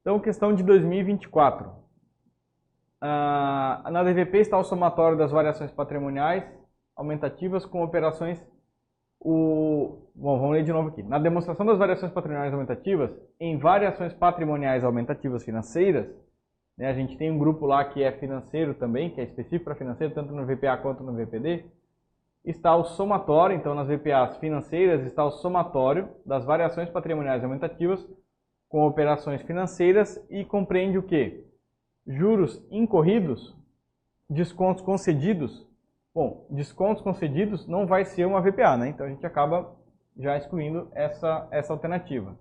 Então, questão de 2024. Na DVP está o somatório das variações patrimoniais aumentativas com operações... Bom, vamos ler de novo aqui. Na demonstração das variações patrimoniais aumentativas, em variações patrimoniais aumentativas financeiras, né, a gente tem um grupo lá que é financeiro também, que é específico para financeiro, tanto no VPA quanto no VPD, está o somatório, então nas VPAs financeiras está o somatório das variações patrimoniais aumentativas com operações financeiras e compreende o quê? Juros incorridos, descontos concedidos. Bom, descontos concedidos não vai ser uma VPA, né? Então a gente acaba já excluindo essa alternativa.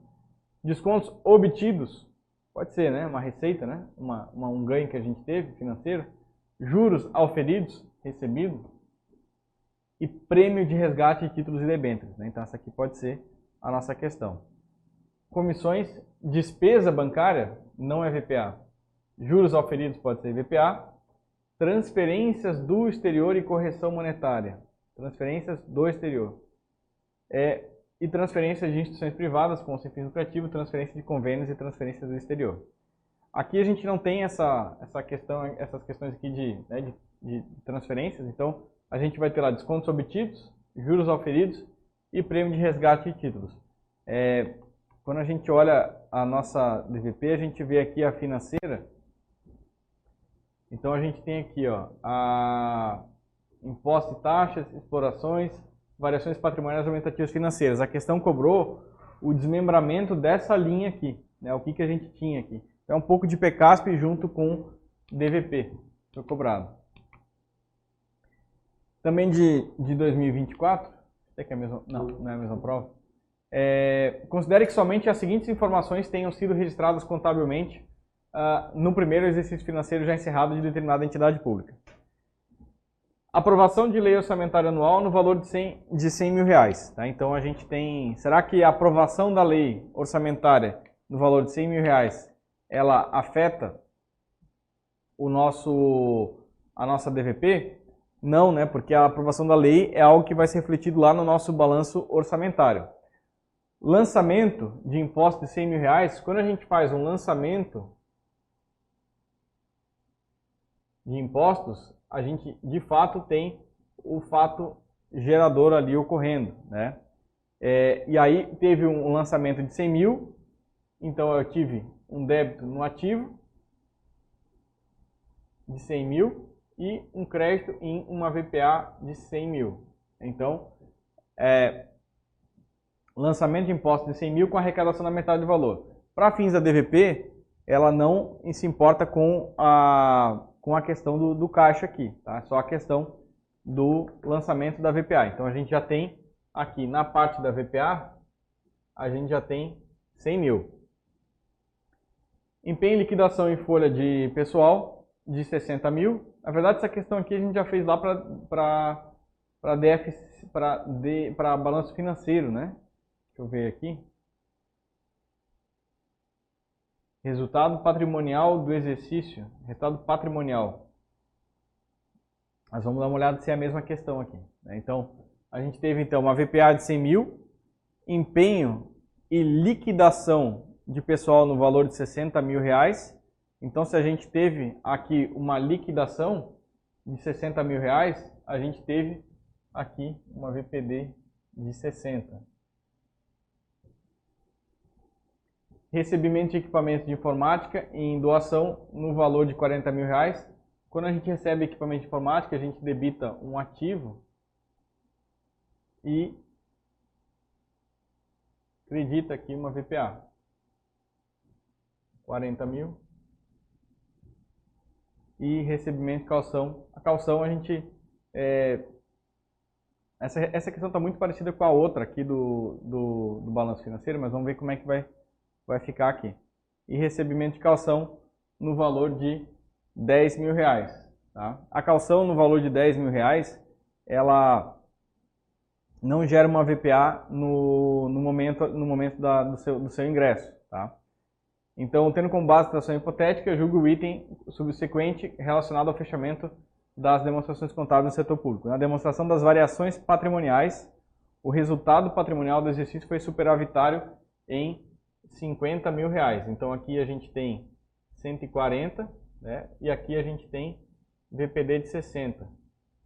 Descontos obtidos, pode ser, né? Uma receita, né? Um ganho que a gente teve financeiro. Juros auferidos, recebido. E prêmio de resgate de títulos e debêntures, né? Então essa aqui pode ser a nossa questão. Comissões, despesa bancária, não é VPA. Juros auferidos pode ser VPA. Transferências do exterior e correção monetária. Transferências do exterior. E transferências de instituições privadas com sem fins lucrativos, transferência de convênios e transferências do exterior. Aqui a gente não tem essas questões aqui de transferências, então a gente vai ter lá descontos obtidos, juros auferidos e prêmio de resgate de títulos. Quando a gente olha a nossa DVP, a gente vê aqui a financeira. Então a gente tem aqui, ó, impostos e taxas, explorações, variações patrimoniais aumentativas financeiras. A questão cobrou o desmembramento dessa linha aqui, né, o que a gente tinha aqui. É um pouco de PECASP junto com DVP, foi cobrado. Também de 2024, é que é a mesma, não é a mesma prova. Considere que somente as seguintes informações tenham sido registradas contabilmente no primeiro exercício financeiro já encerrado de determinada entidade pública. Aprovação de lei orçamentária anual no valor de 100 mil reais. Tá? Então a gente tem... Será que a aprovação da lei orçamentária no valor de 100 mil reais, ela afeta a nossa DVP? Não, né? Porque a aprovação da lei é algo que vai ser refletido lá no nosso balanço orçamentário. Lançamento de imposto de 100 mil reais, quando a gente faz um lançamento de impostos, a gente de fato tem o fato gerador ali ocorrendo, né? E aí teve um lançamento de 100 mil, então eu tive um débito no ativo de 100 mil e um crédito em uma VPA de 100 mil. Então, lançamento de imposto de 100 mil com arrecadação da metade do valor. Para fins da DVP, ela não se importa com a questão do caixa aqui, tá? Só a questão do lançamento da VPA. Então a gente já tem aqui na parte da VPA, a gente já tem 100 mil. Empenho em liquidação em folha de pessoal de 60 mil. Na verdade, essa questão aqui a gente já fez lá para balanço financeiro, né? Deixa eu ver aqui. Resultado patrimonial do exercício. Resultado patrimonial. Nós vamos dar uma olhada se é a mesma questão aqui. Né? Então, a gente teve então uma VPA de 100 mil, empenho e liquidação de pessoal no valor de 60 mil reais. Então, se a gente teve aqui uma liquidação de 60 mil reais, a gente teve aqui uma VPD de 60. Recebimento de equipamento de informática em doação no valor de 40 mil reais. Quando a gente recebe equipamento de informática, a gente debita um ativo e acredita aqui uma VPA. 40 mil. E recebimento de calção. A calção a gente... Essa questão está muito parecida com a outra aqui do balanço financeiro, mas vamos ver como é que vai ficar aqui. E recebimento de calção no valor de 10 mil reais. Tá? A calção no valor de 10 mil reais, ela não gera uma VPA no momento do seu ingresso. Tá? Então, tendo como base a situação hipotética, eu julgo o item subsequente relacionado ao fechamento das demonstrações contábeis no setor público. Na demonstração das variações patrimoniais, o resultado patrimonial do exercício foi superavitário em 50 mil reais. Então aqui a gente tem 140, né? E aqui a gente tem VPD de 60.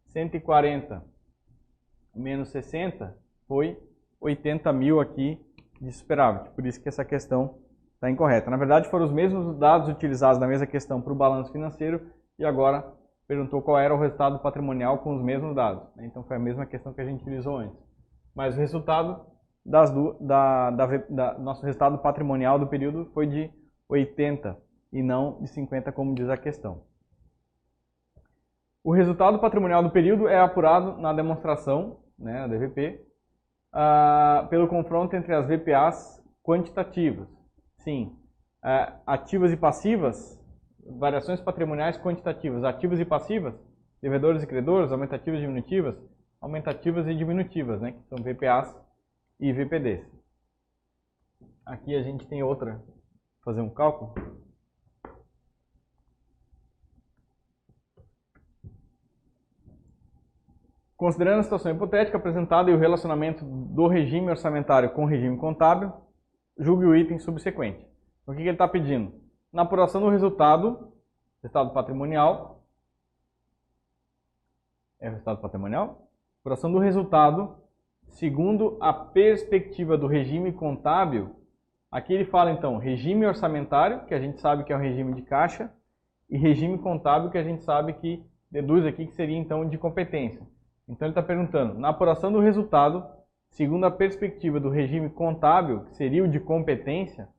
140 menos 60 foi 80 mil aqui de superávit. Por isso que essa questão está incorreta. Na verdade, foram os mesmos dados utilizados na mesma questão para o balanço financeiro e agora perguntou qual era o resultado patrimonial com os mesmos dados. Então foi a mesma questão que a gente utilizou antes. Mas o resultado nosso resultado patrimonial do período foi de 80 e não de 50, como diz a questão. O resultado patrimonial do período é apurado na demonstração, né, a DVP, pelo confronto entre as VPAs quantitativas. Sim, ativas e passivas, variações patrimoniais quantitativas, ativas e passivas, devedores e credores, aumentativas e diminutivas, aumentativas e diminutivas, né, que são VPAs e VPDs. Aqui a gente tem outra, vou fazer um cálculo. Considerando a situação hipotética apresentada e o relacionamento do regime orçamentário com o regime contábil, julgue o item subsequente. O que ele está pedindo? Na apuração do resultado patrimonial, é o resultado patrimonial? Apuração do resultado, segundo a perspectiva do regime contábil, aqui ele fala então regime orçamentário, que a gente sabe que é o regime de caixa, e regime contábil, que a gente sabe que deduz aqui que seria então de competência. Então ele está perguntando, na apuração do resultado, segundo a perspectiva do regime contábil, que seria o de competência,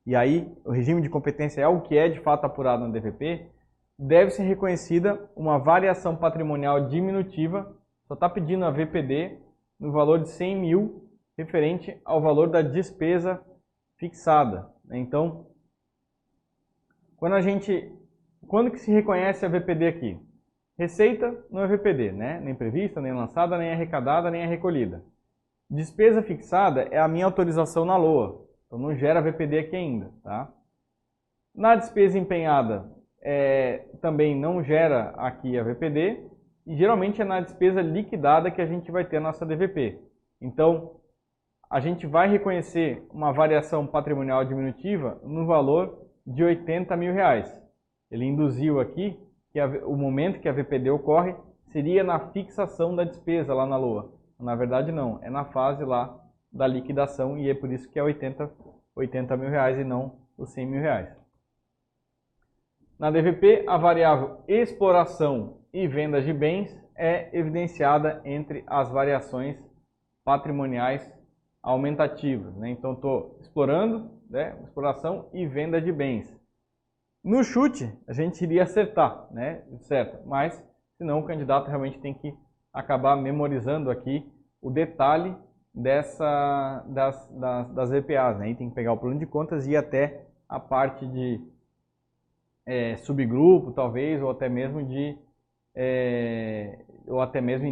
e aí o regime de competência é o que é de fato apurado na DVP, deve ser reconhecida uma variação patrimonial diminutiva, só está pedindo a VPD no valor de 100 mil, referente ao valor da despesa fixada. Então, quando que se reconhece a VPD aqui? Receita não é VPD, né? Nem prevista, nem lançada, nem arrecadada, nem recolhida. Despesa fixada é a minha autorização na LOA, então não gera VPD aqui ainda, tá? Na despesa empenhada também não gera aqui a VPD e geralmente é na despesa liquidada que a gente vai ter a nossa DVP. Então, a gente vai reconhecer uma variação patrimonial diminutiva no valor de 80 mil reais. Ele induziu aqui que o momento que a VPD ocorre seria na fixação da despesa lá na LOA. Na verdade não, é na fase lá da liquidação e é por isso que é 80 mil reais e não os 100 mil reais. Na DVP, a variável exploração e vendas de bens é evidenciada entre as variações patrimoniais aumentativas, né? Então estou explorando, né, exploração e venda de bens. No chute, a gente iria acertar, né? Certo, mas senão o candidato realmente tem que acabar memorizando aqui o detalhe das VPAs, né? E tem que pegar o plano de contas e ir até a parte de subgrupo, talvez, ou até mesmo em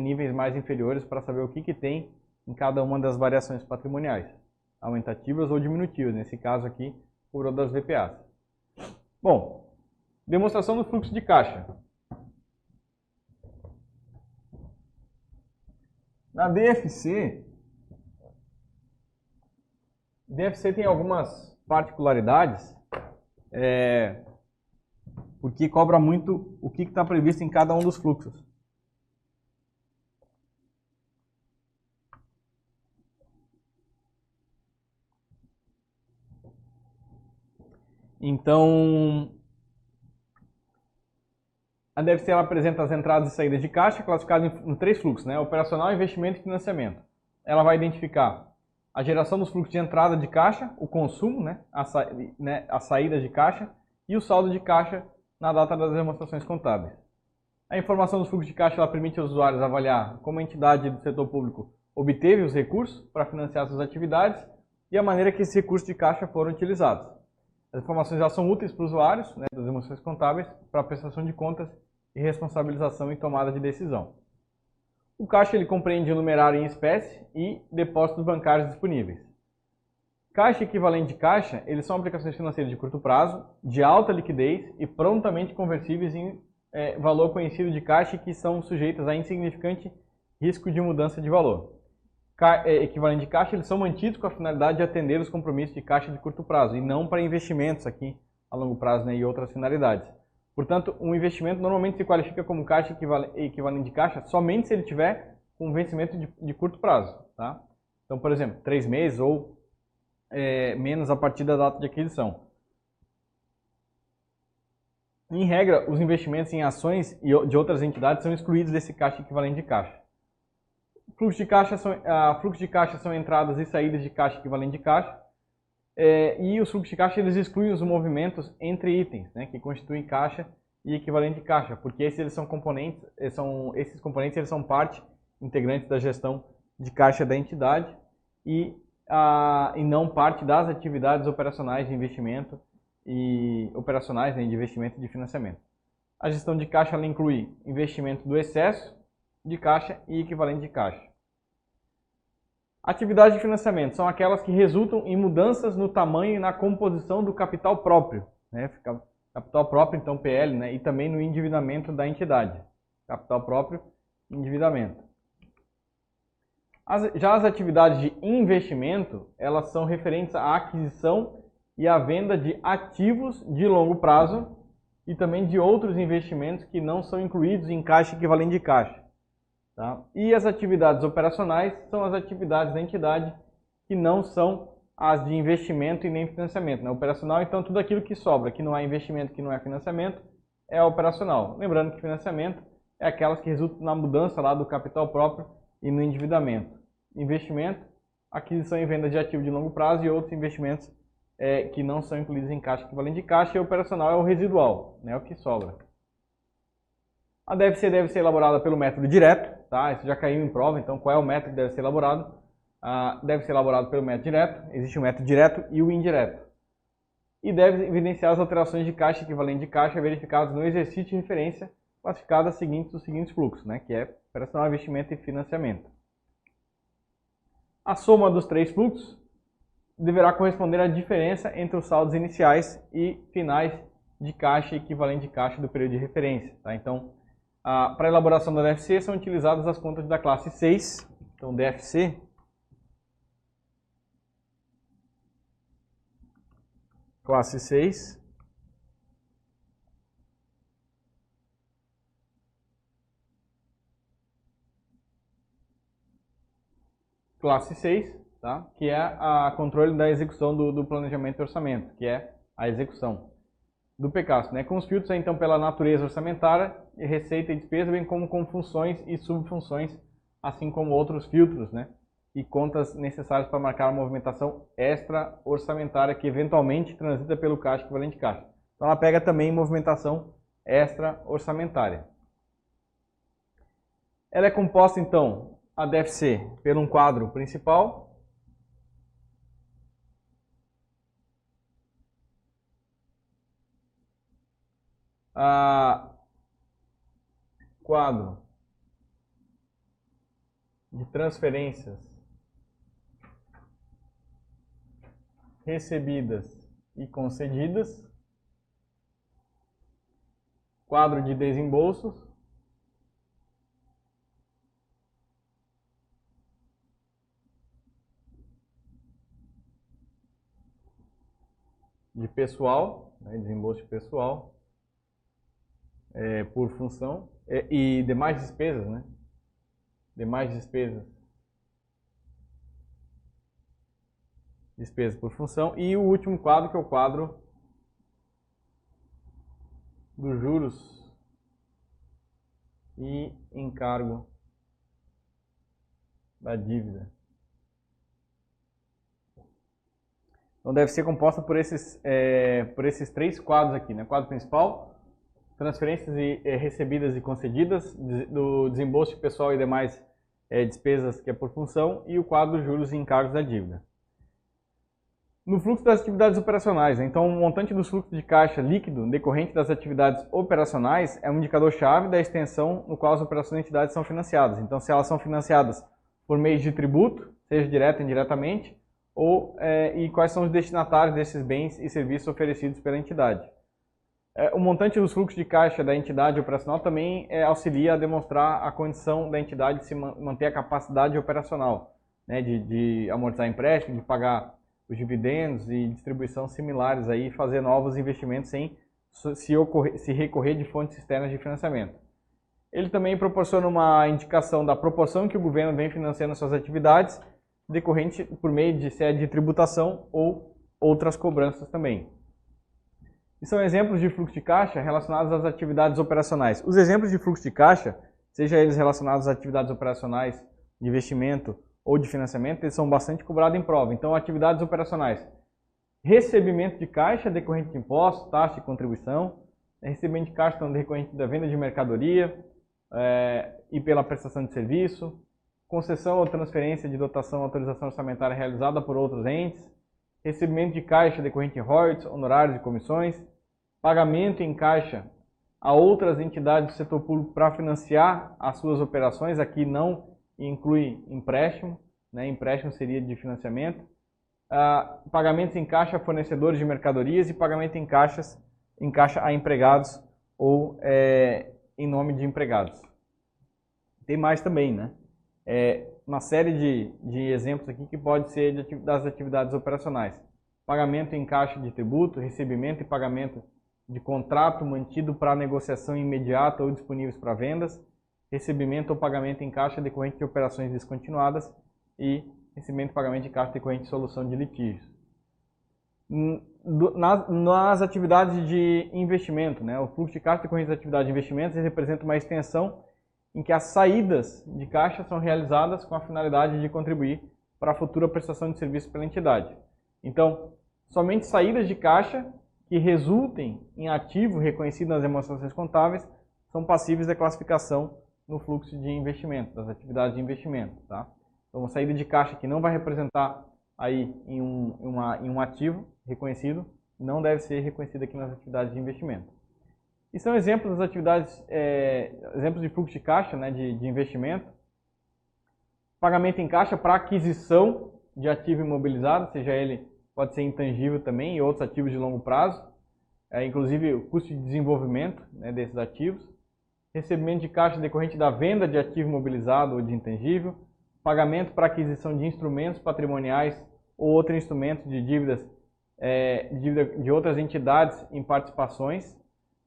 níveis mais inferiores para saber o que tem em cada uma das variações patrimoniais, aumentativas ou diminutivas, nesse caso aqui, por das VPAs. Bom, demonstração do fluxo de caixa. Na DFC tem algumas particularidades, porque cobra muito o que está previsto em cada um dos fluxos. Então, a DFC ela apresenta as entradas e saídas de caixa classificadas em 3 fluxos, né? Operacional, investimento e financiamento. Ela vai identificar a geração dos fluxos de entrada de caixa, o consumo, né? A saída de caixa e o saldo de caixa na data das demonstrações contábeis. A informação dos fluxos de caixa ela permite aos usuários avaliar como a entidade do setor público obteve os recursos para financiar suas atividades e a maneira que esses recursos de caixa foram utilizados. As informações já são úteis para os usuários, né, das demonstrações contábeis para a prestação de contas e responsabilização e tomada de decisão. O caixa ele compreende o numerário em espécie e depósitos bancários disponíveis. Caixa e equivalente de caixa, eles são aplicações financeiras de curto prazo, de alta liquidez e prontamente conversíveis em valor conhecido de caixa que são sujeitas a insignificante risco de mudança de valor. equivalente de caixa, eles são mantidos com a finalidade de atender os compromissos de caixa de curto prazo e não para investimentos aqui a longo prazo, né, e outras finalidades. Portanto, um investimento normalmente se qualifica como caixa equivalente de caixa somente se ele tiver um vencimento de curto prazo. Tá? Então, por exemplo, 3 meses ou menos a partir da data de aquisição. Em regra, os investimentos em ações de outras entidades são excluídos desse caixa equivalente de caixa. Fluxo de caixa são entradas e saídas de caixa equivalente de caixa. E os fluxos de caixa eles excluem os movimentos entre itens, né, que constituem caixa e equivalente de caixa, porque esses são componentes, esses componentes eles são parte integrante da gestão de caixa da entidade e não parte das atividades operacionais de investimento e operacionais, né, de investimento e de financiamento. A gestão de caixa ela inclui investimento do excesso de caixa e equivalente de caixa. Atividades de financiamento são aquelas que resultam em mudanças no tamanho e na composição do capital próprio, né? Capital próprio, então PL, né? E também no endividamento da entidade. Capital próprio, endividamento. Já as atividades de investimento, elas são referentes à aquisição e à venda de ativos de longo prazo e também de outros investimentos que não são incluídos em caixa equivalente de caixa. Tá? E as atividades operacionais são as atividades da entidade que não são as de investimento e nem financiamento. Né? Operacional, então, tudo aquilo que sobra, que não é investimento, que não é financiamento, é operacional. Lembrando que financiamento é aquelas que resultam na mudança lá do capital próprio e no endividamento. Investimento, aquisição e venda de ativo de longo prazo e outros investimentos que não são incluídos em caixa equivalente de caixa, e operacional é o residual, né? O que sobra. A DFC deve ser elaborada pelo método direto, tá? Isso já caiu em prova, então qual é o método que deve ser elaborado? Deve ser elaborado pelo método direto, existe o método direto e o indireto. E deve evidenciar as alterações de caixa equivalente de caixa verificadas no exercício de referência, classificadas os seguintes fluxos, né? Que é operacional, investimento e financiamento. A soma dos 3 fluxos deverá corresponder à diferença entre os saldos iniciais e finais de caixa equivalente de caixa do período de referência. Tá? Então, para a elaboração da DFC são utilizadas as contas da classe 6. Então, DFC classe 6 classe 6, tá? Que é a controle da execução do planejamento e orçamento, que é a execução do PCASP, né? Com os filtros, então, pela natureza orçamentária, receita e despesa, bem como com funções e subfunções, assim como outros filtros, né? E contas necessárias para marcar a movimentação extra-orçamentária que eventualmente transita pelo caixa equivalente de caixa. Então, ela pega também movimentação extra-orçamentária. Ela é composta, então, a DFC, pelo um quadro principal, quadro de transferências recebidas e concedidas, quadro de desembolsos, de pessoal, né, desembolso de pessoal, por função, e demais despesas, né? Demais despesas. Despesas por função. E o último quadro, que é o quadro dos juros e encargo da dívida. Então deve ser composta por esses 3 quadros aqui, né? Quadro principal, transferências recebidas e concedidas, do desembolso de pessoal e demais despesas que é por função, e o quadro juros e encargos da dívida. No fluxo das atividades operacionais, né? Então o montante dos fluxos de caixa líquido decorrente das atividades operacionais é um indicador-chave da extensão no qual as operações da entidade são financiadas. Então, se elas são financiadas por meio de tributo, seja direto ou indiretamente, e quais são os destinatários desses bens e serviços oferecidos pela entidade. O montante dos fluxos de caixa da entidade operacional também auxilia a demonstrar a condição da entidade de se manter a capacidade operacional. né, de amortizar empréstimo, de pagar os dividendos e distribuição similares, aí, fazer novos investimentos sem se recorrer de fontes externas de financiamento. Ele também proporciona uma indicação da proporção que o governo vem financiando suas atividades, decorrente por meio de tributação ou outras cobranças também. E são exemplos de fluxo de caixa relacionados às atividades operacionais. Os exemplos de fluxo de caixa, seja eles relacionados às atividades operacionais de investimento ou de financiamento, eles são bastante cobrados em prova. Então, atividades operacionais: recebimento de caixa decorrente de impostos, taxa e contribuição, recebimento de caixa decorrente da venda de mercadoria e pela prestação de serviço, concessão ou transferência de dotação ou autorização orçamentária realizada por outros entes, recebimento de caixa decorrente de royalties, honorários e comissões, pagamento em caixa a outras entidades do setor público para financiar as suas operações. Aqui não inclui empréstimo, né? Empréstimo seria de financiamento. Pagamentos em caixa a fornecedores de mercadorias e pagamento em caixa a empregados ou em nome de empregados. Tem mais também, né? Uma série de exemplos aqui que pode ser das atividades operacionais. Pagamento em caixa de tributo, recebimento e pagamento de contrato mantido para negociação imediata ou disponíveis para vendas, recebimento ou pagamento em caixa decorrente de operações descontinuadas e recebimento e pagamento de caixa decorrente de solução de litígios. Nas atividades de investimento, né, o fluxo de caixa decorrente das atividades de investimentos representa uma extensão em que as saídas de caixa são realizadas com a finalidade de contribuir para a futura prestação de serviço pela entidade. Então, somente saídas de caixa que resultem em ativo reconhecido nas demonstrações contábeis são passíveis de classificação no fluxo de investimento, das atividades de investimento. Tá? Então, uma saída de caixa que não vai representar aí em um ativo reconhecido não deve ser reconhecida aqui nas atividades de investimento. E são exemplos das atividades, exemplos de fluxo de caixa, né, de investimento. Pagamento em caixa para aquisição de ativo imobilizado, seja ele, pode ser intangível também, e outros ativos de longo prazo, inclusive o custo de desenvolvimento, né, desses ativos. Recebimento de caixa decorrente da venda de ativo imobilizado ou de intangível. Pagamento para aquisição de instrumentos patrimoniais ou outros instrumentos de dívidas de outras entidades em participações,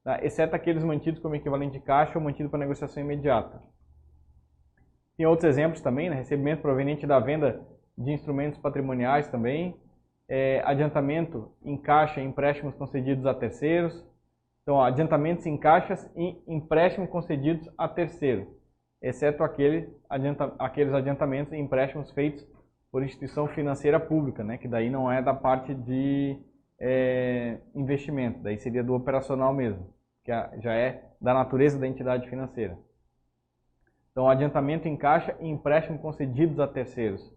tá? Exceto aqueles mantidos como equivalente de caixa ou mantido para negociação imediata. Tem outros exemplos também, né? Recebimento proveniente da venda de instrumentos patrimoniais também, adiantamento em caixa e empréstimos concedidos a terceiros. Então, adiantamentos em caixas e empréstimos concedidos a terceiro, exceto aqueles adiantamentos e empréstimos feitos por instituição financeira pública, né? Que daí não é da parte de investimento, daí seria do operacional mesmo, que já é da natureza da entidade financeira. Então, adiantamento em caixa e empréstimo concedidos a terceiros.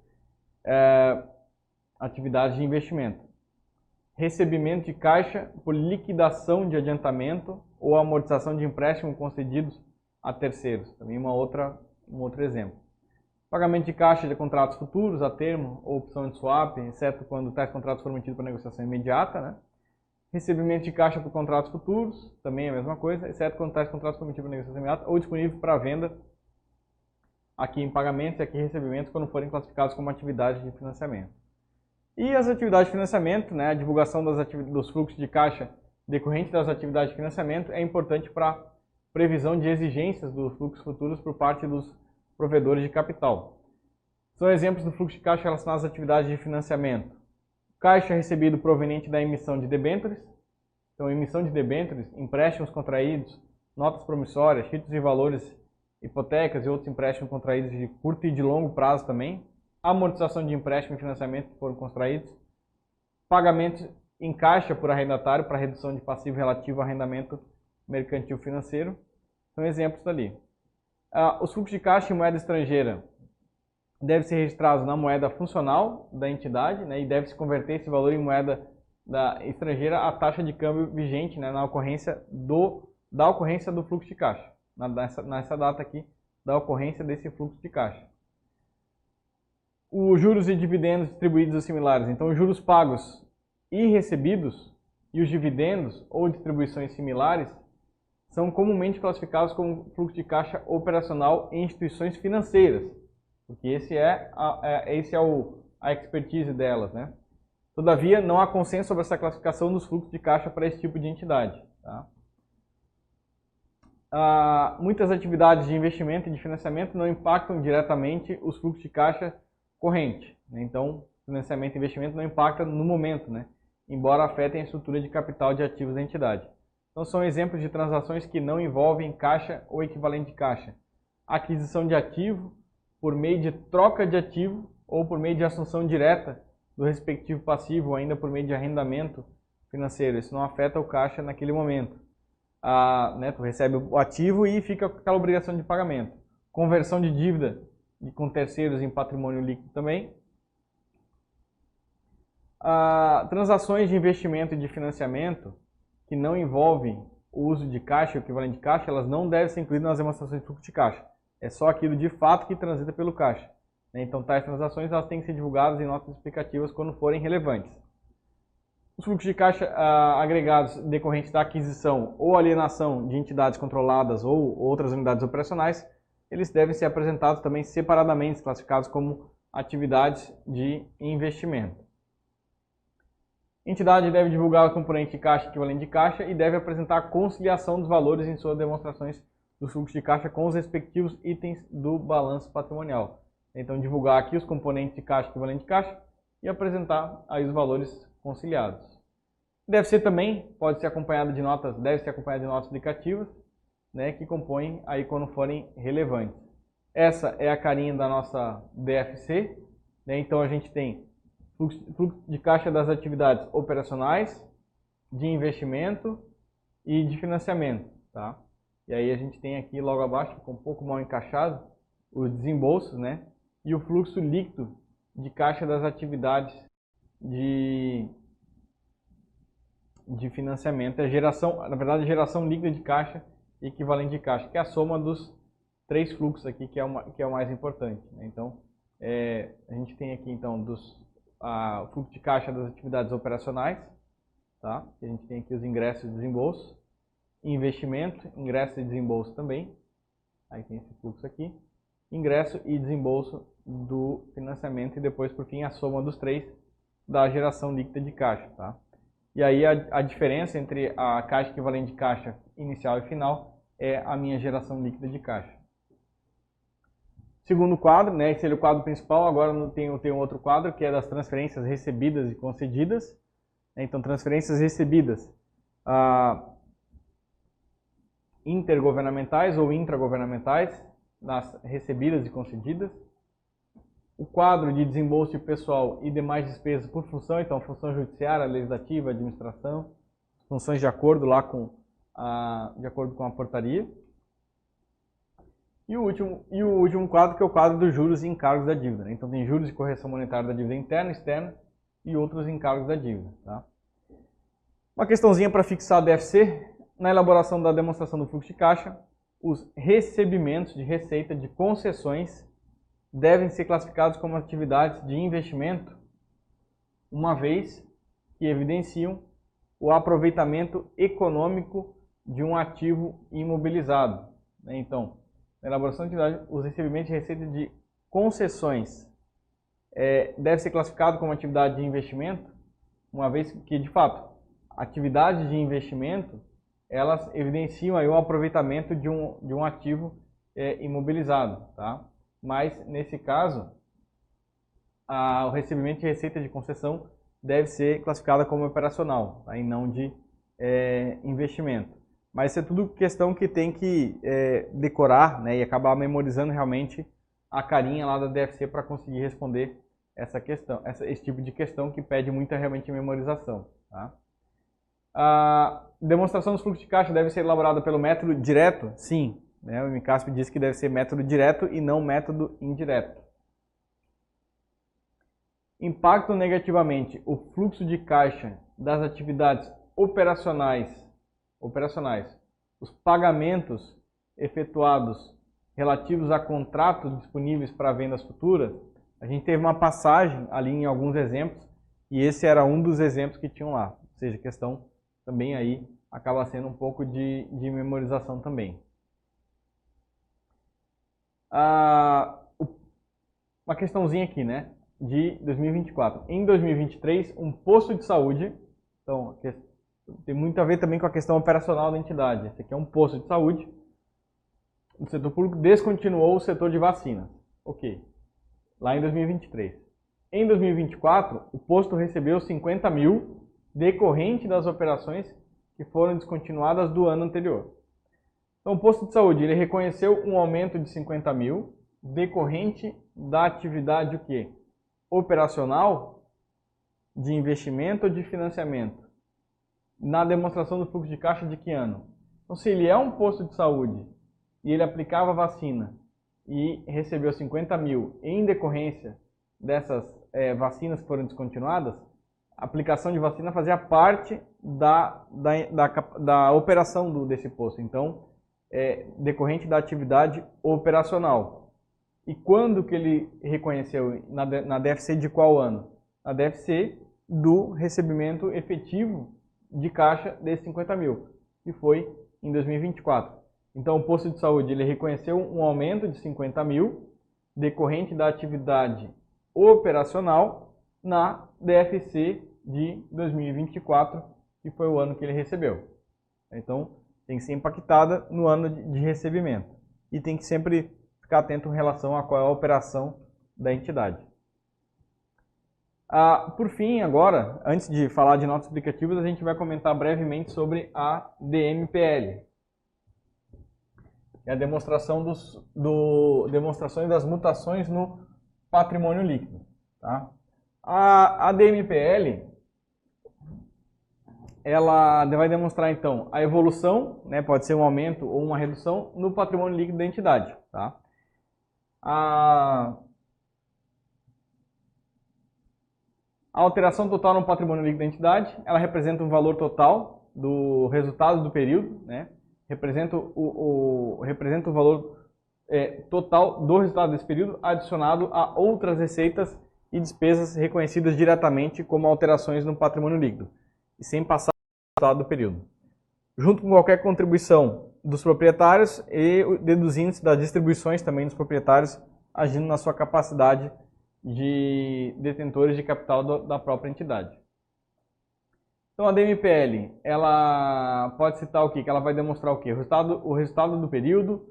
Atividades de investimento. Recebimento de caixa por liquidação de adiantamento ou amortização de empréstimo concedidos a terceiros. Também um outro exemplo. Pagamento de caixa de contratos futuros a termo ou opção de swap, exceto quando tais contratos forem mantidos para negociação imediata, né? Recebimento de caixa por contratos futuros, também é a mesma coisa, exceto quando tais contratos forem mantidos para negociação imediata ou disponíveis para venda aqui em pagamentos e aqui em recebimentos quando forem classificados como atividades de financiamento. E as atividades de financiamento, né, a divulgação dos fluxos de caixa decorrentes das atividades de financiamento é importante para previsão de exigências dos fluxos futuros por parte dos provedores de capital. São exemplos do fluxo de caixa relacionados às atividades de financiamento. Caixa recebido proveniente da emissão de debêntures. Então, emissão de debêntures, empréstimos contraídos, notas promissórias, títulos de valores, hipotecas e outros empréstimos contraídos de curto e de longo prazo também. Amortização de empréstimo e financiamento que foram contraídos. Pagamento em caixa por arrendatário para redução de passivo relativo ao arrendamento mercantil financeiro. São exemplos dali. Os fluxos de caixa em moeda estrangeira devem ser registrados na moeda funcional da entidade, né, e deve se converter esse valor em moeda estrangeira à taxa de câmbio vigente, né, na ocorrência da ocorrência do fluxo de caixa. Nessa data aqui, da ocorrência desse fluxo de caixa. Os juros e dividendos distribuídos ou similares. Então, os juros pagos e recebidos e os dividendos ou distribuições similares são comumente classificados como fluxo de caixa operacional em instituições financeiras. porque esse é a expertise delas, né? Todavia, não há consenso sobre essa classificação dos fluxos de caixa para esse tipo de entidade. Tá? Muitas atividades de investimento e de financiamento não impactam diretamente os fluxos de caixa corrente. Né? Então, financiamento e investimento não impactam no momento, né? Embora afetem a estrutura de capital de ativos da entidade. Então, são exemplos de transações que não envolvem caixa ou equivalente de caixa. Aquisição de ativo por meio de troca de ativo ou por meio de assunção direta do respectivo passivo, ou ainda por meio de arrendamento financeiro. Isso não afeta o caixa naquele momento. Né, tu recebe o ativo e fica com aquela obrigação de pagamento. Conversão de dívida com terceiros em patrimônio líquido também. Transações de investimento e de financiamento que não envolvem o uso de caixa, o equivalente de caixa, elas não devem ser incluídas nas demonstrações de fluxo de caixa. É só aquilo de fato que transita pelo caixa. Então, tais transações elas têm que ser divulgadas em notas explicativas quando forem relevantes. Os fluxos de caixa agregados decorrentes da aquisição ou alienação de entidades controladas ou outras unidades operacionais, eles devem ser apresentados também separadamente, classificados como atividades de investimento. Entidade deve divulgar o componente de caixa equivalente de caixa e deve apresentar a conciliação dos valores em suas demonstrações do fluxo de caixa com os respectivos itens do balanço patrimonial. Então, divulgar aqui os componentes de caixa equivalente de caixa e apresentar aí os valores conciliados. Deve ser também, deve ser acompanhado de notas explicativas, né, que compõem aí quando forem relevantes. Essa é a carinha da nossa DFC, né? Então a gente tem fluxo de caixa das atividades operacionais, de investimento e de financiamento, tá? E aí a gente tem aqui logo abaixo, ficou um pouco mal encaixado, os desembolsos, né? E o fluxo líquido de caixa das atividades de financiamento. É na verdade, a geração líquida de caixa e equivalente de caixa, que é a soma dos três fluxos aqui, que é o mais importante. Né? Então, a gente tem aqui então o fluxo de caixa das atividades operacionais, tá? A gente tem aqui os ingressos e desembolsos, investimento, ingresso e desembolso também, aí tem esse fluxo aqui, ingresso e desembolso do financiamento e depois, por fim, a soma dos três da geração líquida de caixa, tá? E aí a diferença entre a caixa equivalente de caixa inicial e final é a minha geração líquida de caixa. Segundo quadro, né, esse é o quadro principal, agora tem um outro quadro que é das transferências recebidas e concedidas. Então, transferências recebidas intergovernamentais ou intragovernamentais, nas recebidas e concedidas. O quadro de desembolso de pessoal e demais despesas por função, então função judiciária, legislativa, administração, funções de acordo lá de acordo com a portaria. E o último quadro, que é o quadro dos juros e encargos da dívida. Né? Então tem juros e correção monetária da dívida interna, externa e outros encargos da dívida. Tá? Uma questãozinha para fixar a DFC, na elaboração da demonstração do fluxo de caixa, os recebimentos de receita de concessões devem ser classificados como atividades de investimento, uma vez que evidenciam o aproveitamento econômico de um ativo imobilizado. Então, na elaboração da atividade, os recebimentos de receita de concessões deve ser classificado como atividade de investimento, uma vez que, de fato, atividades de investimento, elas evidenciam aí o aproveitamento de um ativo imobilizado, tá? Mas, nesse caso, o recebimento de receita de concessão deve ser classificada como operacional, tá? E não de investimento. Mas isso é tudo questão que tem que decorar, né, e acabar memorizando realmente a carinha lá da DFC para conseguir responder essa questão, esse tipo de questão que pede muita realmente memorização. Tá? A demonstração dos fluxos de caixa deve ser elaborada pelo método direto? Sim. Né? O MCASP diz que deve ser método direto e não método indireto. Impactam negativamente o fluxo de caixa das atividades operacionais, os pagamentos efetuados relativos a contratos disponíveis para vendas futuras. A gente teve uma passagem ali em alguns exemplos e esse era um dos exemplos que tinham lá. Ou seja, a questão também aí acaba sendo um pouco de memorização também. uma questãozinha aqui, né? De 2024. Em 2023, um posto de saúde, então tem muito a ver também com a questão operacional da entidade. Esse aqui é um posto de saúde do setor público, descontinuou o setor de vacinas. Ok. Lá em 2023. Em 2024, o posto recebeu 50 mil decorrente das operações que foram descontinuadas do ano anterior. Então, o posto de saúde ele reconheceu um aumento de 50 mil decorrente da atividade o quê? Operacional, de investimento ou de financiamento. Na demonstração do fluxo de caixa de que ano? Então, se ele é um posto de saúde e ele aplicava vacina e recebeu 50 mil em decorrência dessas vacinas que foram descontinuadas, a aplicação de vacina fazia parte da operação desse posto. Então, decorrente da atividade operacional. E quando que ele reconheceu? Na DFC de qual ano? Na DFC do recebimento efetivo de caixa desses 50 mil, que foi em 2024. Então, o posto de saúde ele reconheceu um aumento de 50 mil decorrente da atividade operacional na DFC de 2024, que foi o ano que ele recebeu. Então, tem que ser impactada no ano de recebimento. E tem que sempre ficar atento em relação a qual é a operação da entidade. Por fim, agora, antes de falar de notas explicativas, a gente vai comentar brevemente sobre a DMPL. É a demonstração demonstrações das mutações no patrimônio líquido. Tá? A DMPL ela vai demonstrar, então, a evolução, né, pode ser um aumento ou uma redução, no patrimônio líquido da entidade. Tá? A alteração total no patrimônio líquido da entidade, ela representa o valor total do resultado do período, né? Representa o valor total do resultado desse período adicionado a outras receitas e despesas reconhecidas diretamente como alterações no patrimônio líquido, e sem passar o resultado do período. Junto com qualquer contribuição dos proprietários e deduzindo-se das distribuições também dos proprietários, agindo na sua capacidade de detentores de capital da própria entidade. Então a DMPL, ela pode citar o quê? Que ela vai demonstrar o quê? O resultado do período,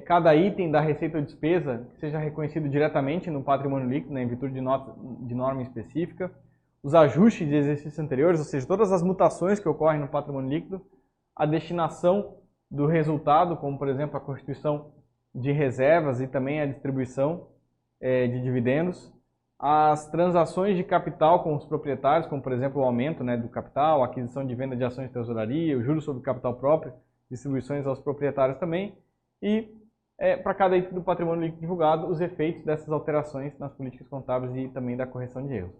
cada item da receita ou despesa que seja reconhecido diretamente no patrimônio líquido, né, em virtude de norma específica, os ajustes de exercícios anteriores, ou seja, todas as mutações que ocorrem no patrimônio líquido, a destinação do resultado, como por exemplo a constituição de reservas e também a distribuição de dividendos, as transações de capital com os proprietários, como por exemplo o aumento, né, do capital, a aquisição de venda de ações de tesouraria, o juros sobre o capital próprio, distribuições aos proprietários também, e para cada item do patrimônio líquido divulgado, os efeitos dessas alterações nas políticas contábeis e também da correção de erros.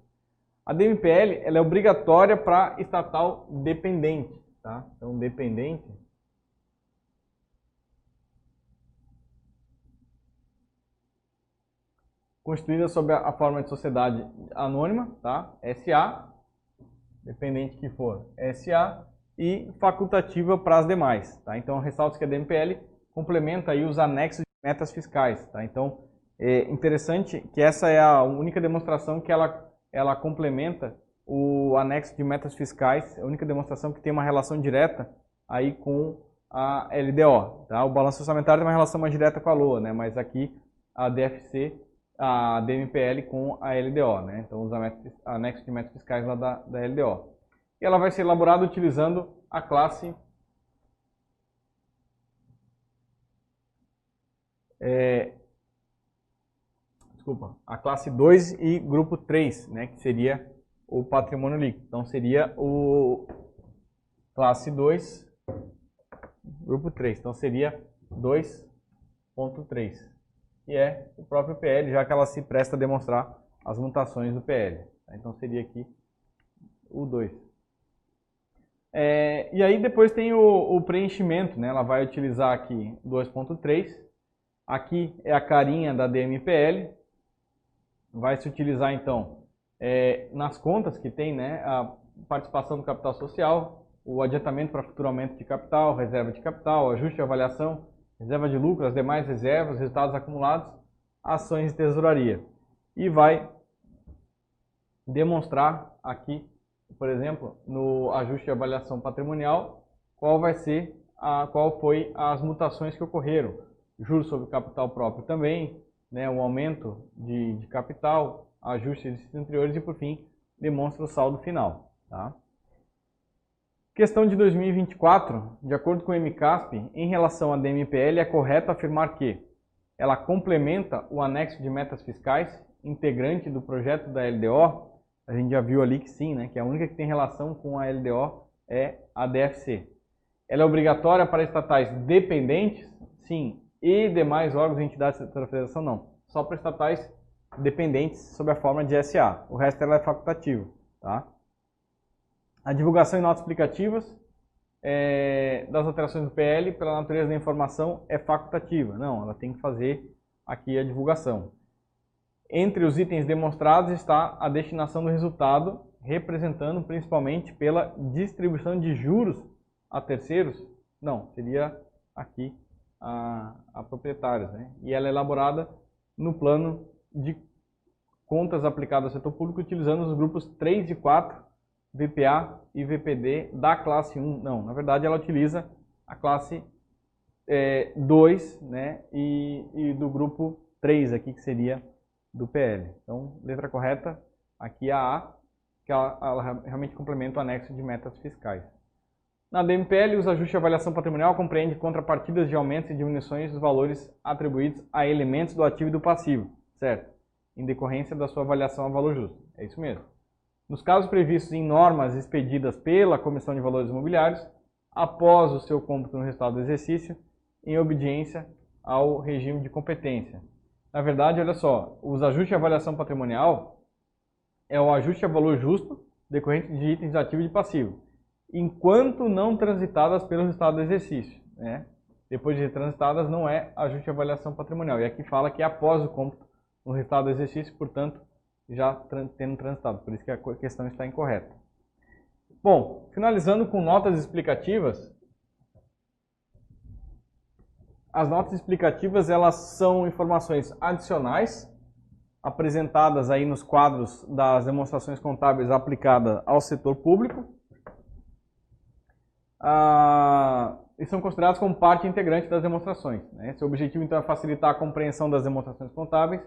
A DMPL ela é obrigatória para estatal dependente. Tá? Então, dependente constituída sob a forma de sociedade anônima, tá? SA, dependente que for SA, e facultativa para as demais. Tá? Então, ressalto que a DMPL complementa aí os anexos de metas fiscais. Tá? Então, é interessante que essa é a única demonstração que ela complementa o anexo de metas fiscais, a única demonstração que tem uma relação direta aí com a LDO. Tá? O balanço orçamentário tem uma relação mais direta com a LOA, né? Mas aqui a DFC, a DMPL com a LDO, né? Então os anexos de metas fiscais lá da LDO. E ela vai ser elaborada utilizando a classe a classe 2 e grupo 3, né, que seria o patrimônio líquido. Então seria o classe 2, grupo 3. Então seria 2.3. E é o próprio PL, já que ela se presta a demonstrar as mutações do PL. Então seria aqui o 2. E aí depois tem o preenchimento, né? Ela vai utilizar aqui 2.3. Aqui é a carinha da DMPL. Vai se utilizar então nas contas que tem, né, a participação do capital social, o adiantamento para futuro aumento de capital, reserva de capital, ajuste de avaliação, reserva de lucro, as demais reservas, resultados acumulados, ações de tesouraria. E vai demonstrar aqui, por exemplo, no ajuste de avaliação patrimonial, qual foi as mutações que ocorreram. Juros sobre capital próprio também, né, um aumento de capital, ajustes anteriores e, por fim, demonstra o saldo final. Tá? Questão de 2024, de acordo com o MCASP, em relação à DMPL, é correto afirmar que ela complementa o anexo de metas fiscais, integrante do projeto da LDO. A gente já viu ali que sim, né, que a única que tem relação com a LDO é a DFC. Ela é obrigatória para estatais dependentes? Sim. E demais órgãos e entidades da federação? Não. Só para estatais dependentes sob a forma de SA. O resto ela é facultativo. Tá? A divulgação em notas explicativas das alterações do PL, pela natureza da informação, é facultativa. Não, ela tem que fazer aqui a divulgação. Entre os itens demonstrados está a destinação do resultado, representando principalmente pela distribuição de juros a terceiros. Não, seria aqui a proprietários, né? E ela é elaborada no plano de contas aplicado ao setor público, utilizando os grupos 3 e 4, VPA e VPD da classe 1. Não, na verdade ela utiliza a classe 2, né? E do grupo 3 aqui, que seria do PL. Então, letra correta, aqui a que ela realmente complementa o anexo de metas fiscais. Na DMPL, os ajustes de avaliação patrimonial compreendem contrapartidas de aumentos e diminuições dos valores atribuídos a elementos do ativo e do passivo, certo? Em decorrência da sua avaliação a valor justo. É isso mesmo. Nos casos previstos em normas expedidas pela Comissão de Valores Imobiliários, após o seu cômputo no resultado do exercício, em obediência ao regime de competência. Na verdade, olha só, os ajustes de avaliação patrimonial é o ajuste a valor justo decorrente de itens de ativo e de passivo, enquanto não transitadas pelo resultado do exercício. Né? Depois de transitadas, não é ajuste de avaliação patrimonial. E aqui fala que é após o cômputo no resultado do exercício, portanto, já tendo transitado. Por isso que a questão está incorreta. Bom, finalizando com notas explicativas. As notas explicativas, elas são informações adicionais apresentadas aí nos quadros das demonstrações contábeis aplicadas ao setor público. E são consideradas como parte integrante das demonstrações. Né? Seu objetivo, então, é facilitar a compreensão das demonstrações contábeis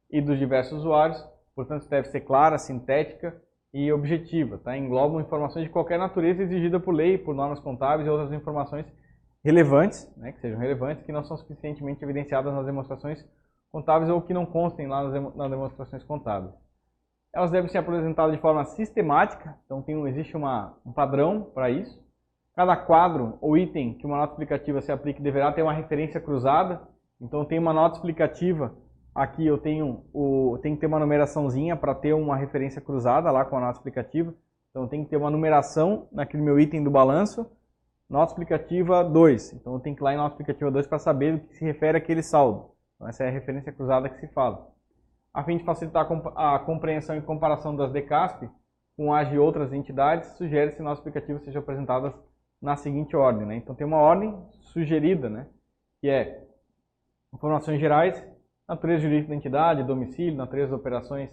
e dos diversos usuários. Portanto, deve ser clara, sintética e objetiva. Tá? Englobam informações de qualquer natureza exigida por lei, por normas contábeis e outras informações relevantes, né, que sejam relevantes, que não são suficientemente evidenciadas nas demonstrações contábeis ou que não constem lá nas demonstrações contábeis. Elas devem ser apresentadas de forma sistemática, então existe um padrão para isso. Cada quadro ou item que uma nota explicativa se aplique deverá ter uma referência cruzada. Então, tem uma nota explicativa, aqui eu tenho que ter uma numeraçãozinha para ter uma referência cruzada lá com a nota explicativa. Então, tem que ter uma numeração naquele meu item do balanço. Nota explicativa 2. Então, eu tenho que ir lá em nota explicativa 2 para saber do que se refere àquele saldo. Então, essa é a referência cruzada que se fala. A fim de facilitar a compreensão e comparação das DCASP com as de outras entidades, sugere-se que notas explicativas sejam apresentadas na seguinte ordem. Né? Então, tem uma ordem sugerida, né? Que é informações gerais, natureza jurídica da entidade, domicílio, natureza das operações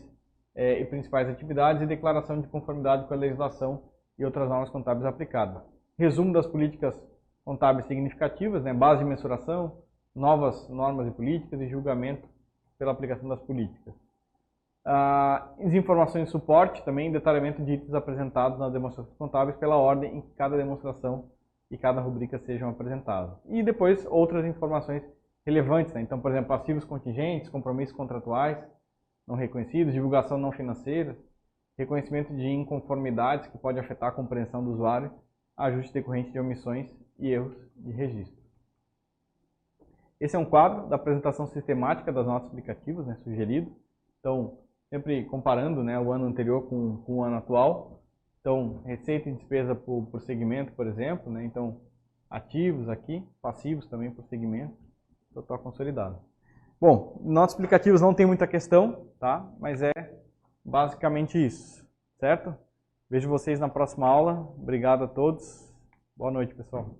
e principais atividades e declaração de conformidade com a legislação e outras normas contábeis aplicadas. Resumo das políticas contábeis significativas, né? Base de mensuração, novas normas e políticas e julgamento pela aplicação das políticas. As informações de suporte, também detalhamento de itens apresentados nas demonstrações contábeis pela ordem em que cada demonstração e cada rubrica sejam apresentadas. E depois outras informações relevantes, né? Então, por exemplo, passivos contingentes, compromissos contratuais não reconhecidos, divulgação não financeira, reconhecimento de inconformidades que pode afetar a compreensão do usuário, ajuste decorrente de omissões e erros de registro. Esse é um quadro da apresentação sistemática das notas explicativas, né, sugerido. Então, sempre comparando, né, o ano anterior com o ano atual. Então, receita e despesa por segmento, por exemplo. Né, então, ativos aqui, passivos também por segmento, total consolidado. Bom, notas explicativas não tem muita questão, tá? Mas é basicamente isso, certo? Vejo vocês na próxima aula. Obrigado a todos. Boa noite, pessoal.